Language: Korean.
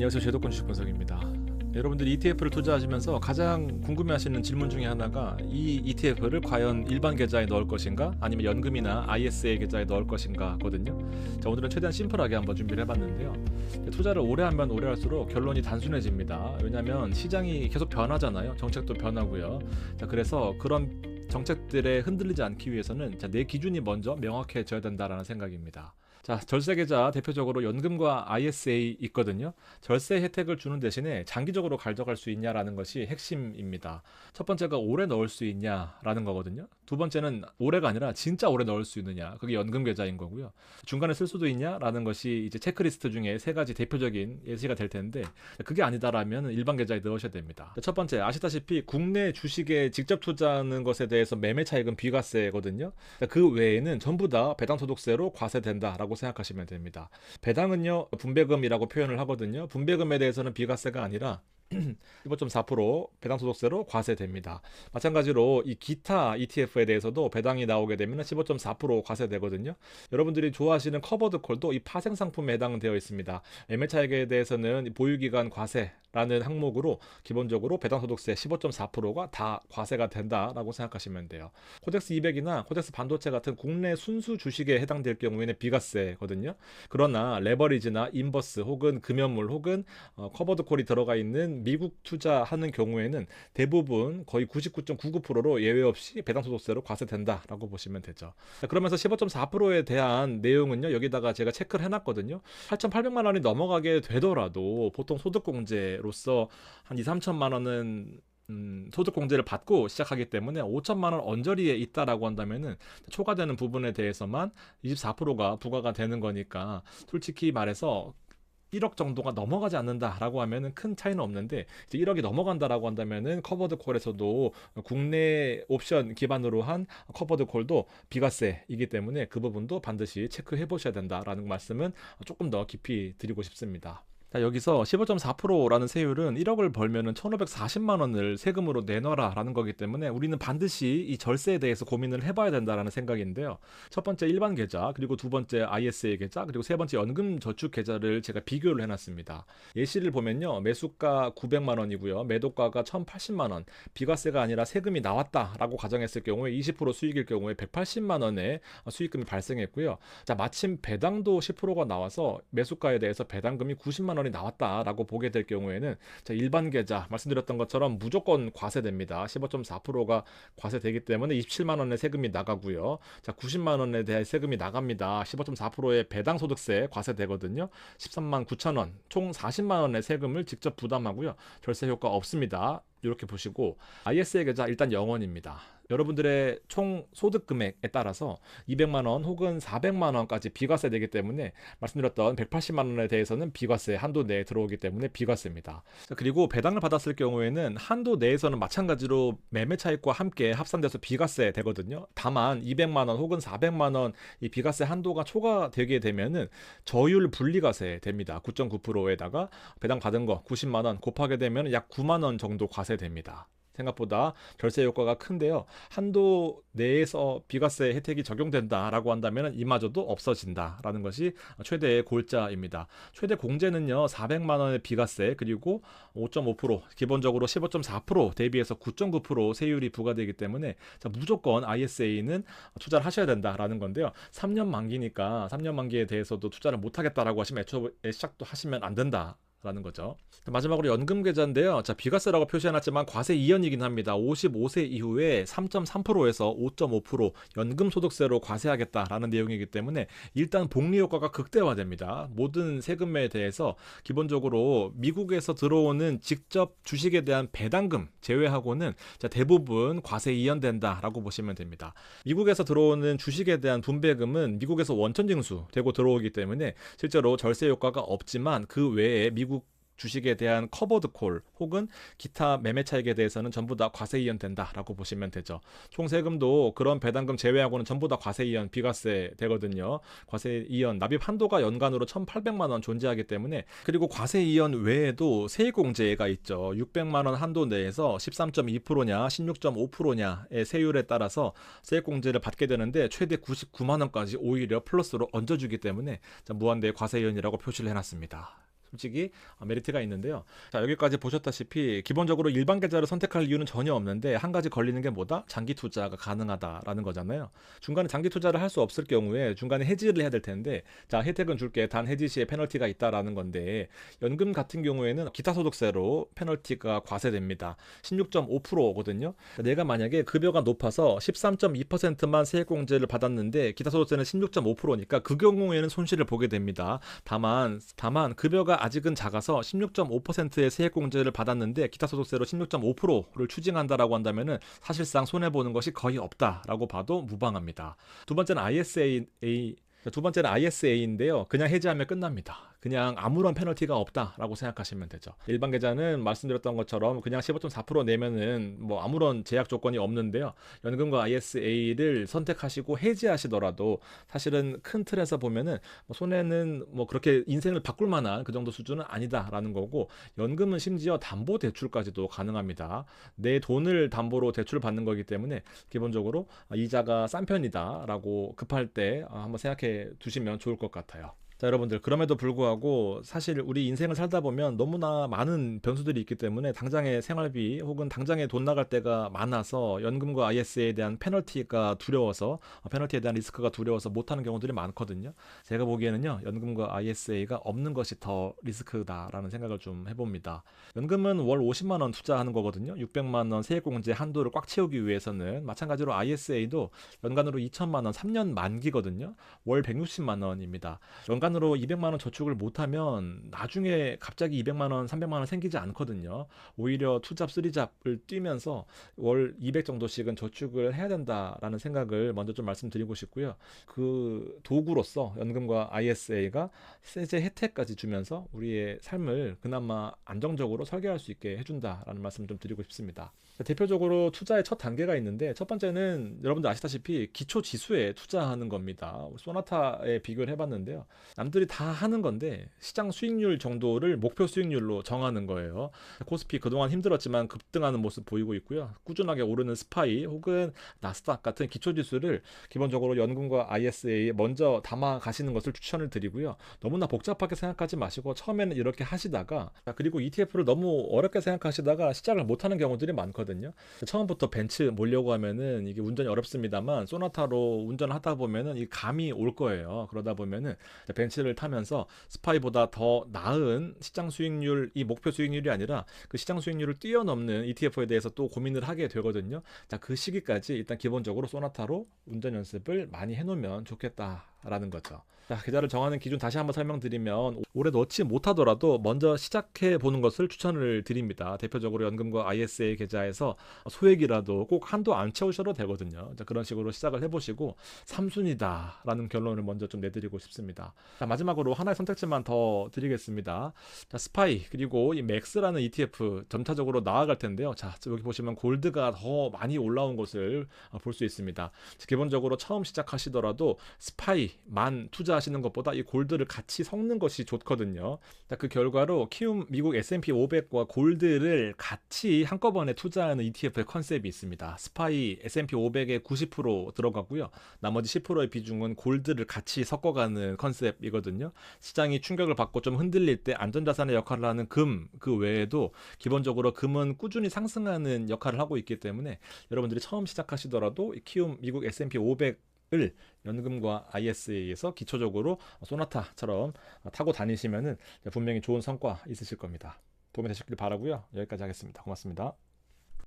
안녕하세요. 제도권 주식 분석입니다. 여러분들이 ETF를 투자하시면서 가장 궁금해하시는 질문 중에 하나가 이 ETF를 과연 일반 계좌에 넣을 것인가 아니면 연금이나 ISA 계좌에 넣을 것인가 거든요. 자, 오늘은 최대한 심플하게 한번 준비를 해봤는데요. 투자를 오래 하면 오래 할수록 결론이 단순해집니다. 왜냐하면 시장이 계속 변하잖아요. 정책도 변하고요. 자, 그래서 그런 정책들에 흔들리지 않기 위해서는 내 기준이 먼저 명확해져야 된다라는 생각입니다. 자, 절세 계좌 대표적으로 연금과 ISA 있거든요. 절세 혜택을 주는 대신에 장기적으로 가져갈 수 있냐라는 것이 핵심입니다. 첫 번째가 오래 넣을 수 있냐라는 거거든요. 두 번째는 올해가 아니라 진짜 오래 넣을 수 있느냐, 그게 연금 계좌인 거고요. 중간에 쓸 수도 있냐라는 것이 이제 체크리스트 중에 세 가지 대표적인 예시가 될 텐데, 그게 아니다라면 일반 계좌에 넣으셔야 됩니다. 첫 번째, 아시다시피 국내 주식에 직접 투자하는 것에 대해서 매매 차익은 비과세거든요. 그 외에는 전부 다 배당소득세로 과세된다라고 생각하시면 됩니다. 배당은요, 분배금이라고 표현을 하거든요. 분배금에 대해서는 비과세가 아니라 15.4% 배당소득세로 과세됩니다. 마찬가지로 이 기타 ETF에 대해서도 배당이 나오게 되면 15.4% 과세되거든요. 여러분들이 좋아하시는 커버드콜도 이 파생상품에 해당되어 있습니다. 매매차익에 대해서는 보유기간 과세라는 항목으로 기본적으로 배당소득세 15.4%가 다 과세가 된다라고 생각하시면 돼요. 코덱스 200이나 코덱스 반도체 같은 국내 순수 주식에 해당될 경우에는 비과세거든요. 그러나 레버리지나 인버스 혹은 금연물 혹은 커버드콜이 들어가 있는 미국 투자하는 경우에는 대부분 거의 99.99%로 예외 없이 배당소득세로 과세된다라고 보시면 되죠. 그러면서 15.4%에 대한 내용은요, 여기다가 제가 체크를 해놨거든요. 8,800만 원이 넘어가게 되더라도 보통 소득공제로서 한 2, 3천만 원은 소득공제를 받고 시작하기 때문에 5천만 원 언저리에 있다라고 한다면은 초과되는 부분에 대해서만 24%가 부과가 되는 거니까, 솔직히 말해서 1억 정도가 넘어가지 않는다라고 하면은 큰 차이는 없는데, 이제 1억이 넘어간다라고 한다면은 커버드 콜에서도 국내 옵션 기반으로 한 커버드 콜도 비과세이기 때문에 그 부분도 반드시 체크해 보셔야 된다라는 말씀은 조금 더 깊이 드리고 싶습니다. 자, 여기서 15.4%라는 세율은 1억을 벌면은 1,540만 원을 세금으로 내놔라라는 거기 때문에 우리는 반드시 이 절세에 대해서 고민을 해봐야 된다라는 생각인데요. 첫 번째 일반 계좌, 그리고 두 번째 ISA 계좌, 그리고 세 번째 연금 저축 계좌를 제가 비교를 해놨습니다. 예시를 보면요, 매수가 900만 원이고요, 매도가가 1,080만 원, 비과세가 아니라 세금이 나왔다라고 가정했을 경우에 20% 수익일 경우에 180만 원의 수익금이 발생했고요. 자, 마침 배당도 10%가 나와서 매수가에 대해서 배당금이 90만 원이 나왔다라고 보게 될 경우에는, 자, 일반 계좌 말씀드렸던 것처럼 무조건 과세됩니다. 15.4%가 과세되기 때문에 27만 원의 세금이 나가고요. 자, 90만 원에 대한 세금이 나갑니다. 15.4%의 배당소득세 과세되거든요. 13만 9천 원, 총 40만 원의 세금을 직접 부담하고요. 절세 효과 없습니다. 이렇게 보시고, ISA 계좌 일단 0원입니다. 여러분들의 총 소득 금액에 따라서 200만 원 혹은 400만 원까지 비과세 되기 때문에 말씀드렸던 180만 원에 대해서는 비과세 한도 내에 들어오기 때문에 비과세입니다. 그리고 배당을 받았을 경우에는 한도 내에서는 마찬가지로 매매 차익과 함께 합산돼서 비과세 되거든요. 다만 200만 원 혹은 400만 원 이 비과세 한도가 초과되게 되면은 저율 분리과세 됩니다. 9.9%에다가 배당 받은 거 90만 원 곱하게 되면 약 9만 원 정도 과세됩니다. 생각보다 절세 효과가 큰데요. 한도 내에서 비과세 혜택이 적용된다라고 한다면 이마저도 없어진다라는 것이 최대의 골자입니다. 최대 공제는요, 400만 원의 비과세, 그리고 5.5%, 기본적으로 15.4% 대비해서 9.9% 세율이 부과되기 때문에, 자, 무조건 ISA는 투자를 하셔야 된다라는 건데요. 3년 만기니까 3년 만기에 대해서도 투자를 못하겠다라고 하시면 애초에 시작도 하시면 안 된다 라는 거죠. 마지막으로 연금 계좌인데요. 자, 비과세라고 표시해놨지만 과세 이연이긴 합니다. 55세 이후에 3.3%에서 5.5% 연금 소득세로 과세하겠다라는 내용이기 때문에 일단 복리 효과가 극대화됩니다. 모든 세금에 대해서 기본적으로 미국에서 들어오는 직접 주식에 대한 배당금 제외하고는, 자, 대부분 과세 이연된다라고 보시면 됩니다. 미국에서 들어오는 주식에 대한 분배금은 미국에서 원천징수 되고 들어오기 때문에 실제로 절세 효과가 없지만 그 외에 미국 주식에 대한 커버드콜 혹은 기타 매매 차익에 대해서는 전부 다 과세 이연된다라고 보시면 되죠. 총 세금도 그런 배당금 제외하고는 전부 다 과세 이연, 비과세 되거든요. 과세 이연 납입 한도가 연간으로 1,800만 원 존재하기 때문에, 그리고 과세 이연 외에도 세액공제가 있죠. 600만 원 한도 내에서 13.2%냐 16.5%냐의 세율에 따라서 세액공제를 받게 되는데 최대 99만 원까지 오히려 플러스로 얹어주기 때문에, 자, 무한대의 과세 이연이라고 표시를 해놨습니다. 솔직히 메리트가 있는데요. 자, 여기까지 보셨다시피 기본적으로 일반 계좌를 선택할 이유는 전혀 없는데 한 가지 걸리는 게 뭐다? 장기 투자가 가능하다라는 거잖아요. 중간에 장기 투자를 할 수 없을 경우에 중간에 해지를 해야 될 텐데, 자, 혜택은 줄게, 단 해지 시에 페널티가 있다라는 건데, 연금 같은 경우에는 기타 소득세로 페널티가 과세됩니다. 16.5%거든요. 내가 만약에 급여가 높아서 13.2%만 세액공제를 받았는데 기타 소득세는 16.5%니까 그 경우에는 손실을 보게 됩니다. 다만 급여가 아직은 작아서 16.5%의 세액공제를 받았는데 기타 소득세로 16.5%를 추징한다라고 한다면은 사실상 손해 보는 것이 거의 없다라고 봐도 무방합니다. 두 번째는 ISA인데요. 그냥 해지하면 끝납니다. 그냥 아무런 페널티가 없다라고 생각하시면 되죠. 일반 계좌는 말씀드렸던 것처럼 그냥 15.4% 내면은 뭐 아무런 제약 조건이 없는데요. 연금과 ISA를 선택하시고 해지하시더라도 사실은 큰 틀에서 보면은 뭐 손해는 뭐 그렇게 인생을 바꿀 만한 그 정도 수준은 아니다라는 거고, 연금은 심지어 담보 대출까지도 가능합니다. 내 돈을 담보로 대출 받는 거기 때문에 기본적으로 이자가 싼 편이다라고 급할 때 한번 생각해 두시면 좋을 것 같아요. 자, 여러분들, 그럼에도 불구하고 사실 우리 인생을 살다 보면 너무나 많은 변수들이 있기 때문에 당장의 생활비 혹은 당장에 돈 나갈 때가 많아서 연금과 ISA에 대한 페널티가 두려워서, 페널티에 대한 리스크가 두려워서 못하는 경우들이 많거든요. 제가 보기에는요, 연금과 ISA가 없는 것이 더 리스크다라는 생각을 좀 해봅니다. 연금은 월 50만 원 투자하는 거거든요. 600만 원 세액공제 한도를 꽉 채우기 위해서는. 마찬가지로 ISA도 연간으로 2천만 원 3년 만기거든요. 월 160만 원입니다. 연간으로 200만 원 저축을 못하면 나중에 갑자기 200만 원, 300만 원 생기지 않거든요. 오히려 투잡, 쓰리잡을 뛰면서 월 200 정도씩은 저축을 해야 된다라는 생각을 먼저 좀 말씀드리고 싶고요. 그 도구로서 연금과 ISA가 세제 혜택까지 주면서 우리의 삶을 그나마 안정적으로 설계할 수 있게 해준다라는 말씀 좀 드리고 싶습니다. 대표적으로 투자의 첫 단계가 있는데, 첫 번째는 여러분들 아시다시피 기초 지수에 투자하는 겁니다. 소나타에 비교를 해봤는데요. 남들이 다 하는 건데 시장 수익률 정도를 목표 수익률로 정하는 거예요. 코스피 그동안 힘들었지만 급등하는 모습 보이고 있고요. 꾸준하게 오르는 스파이 혹은 나스닥 같은 기초 지수를 기본적으로 연금과 ISA에 먼저 담아 가시는 것을 추천을 드리고요. 너무나 복잡하게 생각하지 마시고 처음에는 이렇게 하시다가, 그리고 ETF를 너무 어렵게 생각하시다가 시작을 못하는 경우들이 많거든요. 처음부터 벤츠 몰려고 하면은 이게 운전이 어렵습니다만 소나타로 운전을 하다 보면은 이 감이 올 거예요. 그러다 보면은 벤츠를 타면서 스파이보다 더 나은 시장 수익률, 이 목표 수익률이 아니라 그 시장 수익률을 뛰어넘는 ETF에 대해서 또 고민을 하게 되거든요. 자, 그 시기까지 일단 기본적으로 소나타로 운전 연습을 많이 해놓으면 좋겠다라는 거죠. 자, 계좌를 정하는 기준 다시 한번 설명드리면, 올해 넣지 못하더라도 먼저 시작해 보는 것을 추천을 드립니다. 대표적으로 연금과 ISA 계좌에서 소액이라도 꼭 한도 안 채우셔도 되거든요. 자, 그런 식으로 시작을 해보시고 3순위다 라는 결론을 먼저 좀 내드리고 싶습니다. 자, 마지막으로 하나의 선택지만 더 드리겠습니다. 자, 스파이 그리고 이 맥스라는 ETF 점차적으로 나아갈 텐데요. 자, 여기 보시면 골드가 더 많이 올라온 것을 볼 수 있습니다. 기본적으로 처음 시작하시더라도 스파이만 투자하시는 것보다 이 골드를 같이 섞는 것이 좋거든요. 자, 그 결과로 키움 미국 S&P 500과 골드를 같이 한꺼번에 투자하는 ETF의 컨셉이 있습니다. 스파이 S&P 500에 90% 들어가고요. 나머지 10%의 비중은 골드를 같이 섞어가는 컨셉이거든요. 시장이 충격을 받고 좀 흔들릴 때 안전자산의 역할을 하는 금, 그 외에도 기본적으로 금은 꾸준히 상승하는 역할을 하고 있기 때문에 여러분들이 처음 시작하시더라도 키움 미국 S&P 500을 연금과 ISA에서 기초적으로 소나타처럼 타고 다니시면은 분명히 좋은 성과 있으실 겁니다. 도움이 되셨길 바라고요. 여기까지 하겠습니다. 고맙습니다.